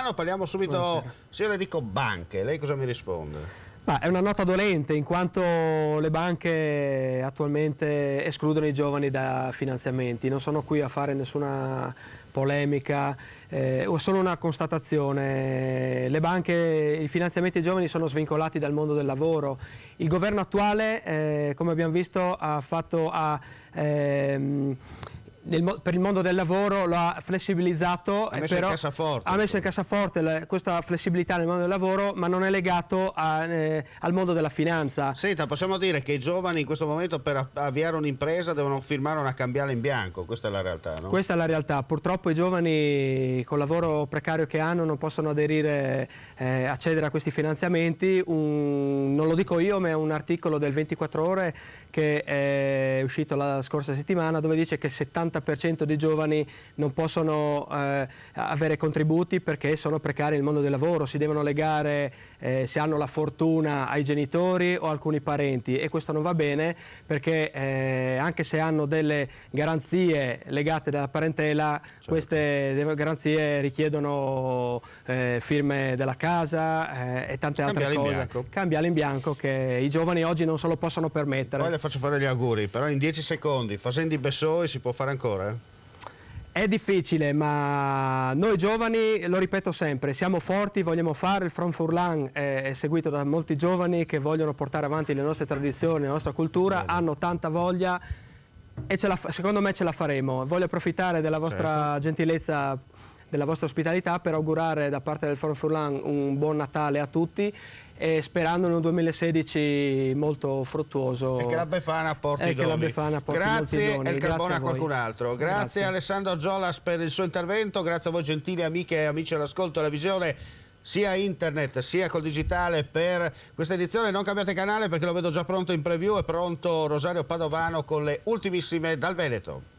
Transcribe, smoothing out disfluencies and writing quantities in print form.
Padovano, parliamo subito, Buonasera. se io le dico banche, lei cosa mi risponde? Ma è una nota dolente in quanto le banche attualmente escludono i giovani da finanziamenti. Non sono qui a fare nessuna polemica, o solo una constatazione. Le banche, i finanziamenti ai giovani sono svincolati dal mondo del lavoro. Il governo attuale, come abbiamo visto, per il mondo del lavoro lo ha flessibilizzato, Ha messo il cassaforte. ha messo in cassaforte questa flessibilità nel mondo del lavoro, ma non è legato al mondo della finanza. Senta, possiamo dire che i giovani in questo momento per avviare un'impresa devono firmare una cambiale in bianco, questa è la realtà, no? Questa è la realtà. Purtroppo i giovani col lavoro precario che hanno non possono aderire, accedere a questi finanziamenti. Non lo dico io, ma è un articolo del 24 ore che è uscito la scorsa settimana, dove dice che il 70% dei giovani non possono avere contributi perché sono precari nel mondo del lavoro, si devono legare, se hanno la fortuna, ai genitori o alcuni parenti, e questo non va bene perché anche se hanno delle garanzie legate dalla parentela, certo, queste garanzie richiedono firme della casa e tante altre cose. Cambiale in bianco che i giovani oggi non se lo possono permettere. Poi le faccio fare gli auguri, però in 10 secondi, Fasendi Bessoi si può fare ancora? È difficile, ma noi giovani, lo ripeto sempre, siamo forti, vogliamo fare. Il Front Furlan è seguito da molti giovani che vogliono portare avanti le nostre tradizioni, la nostra cultura, hanno tanta voglia e secondo me ce la faremo. Voglio approfittare della vostra gentilezza, della vostra ospitalità, per augurare da parte del Front Furlan un buon Natale a tutti, e sperando in un 2016 molto fruttuoso. E che la Befana porti i doni. Grazie, e il carbone a qualcun altro. Grazie Alessandro Giolas per il suo intervento, grazie a voi gentili amiche e amici all'ascolto e alla visione sia internet sia col digitale per questa edizione. Non cambiate canale perché lo vedo già pronto in preview, è pronto Rosario Padovano con le ultimissime dal Veneto.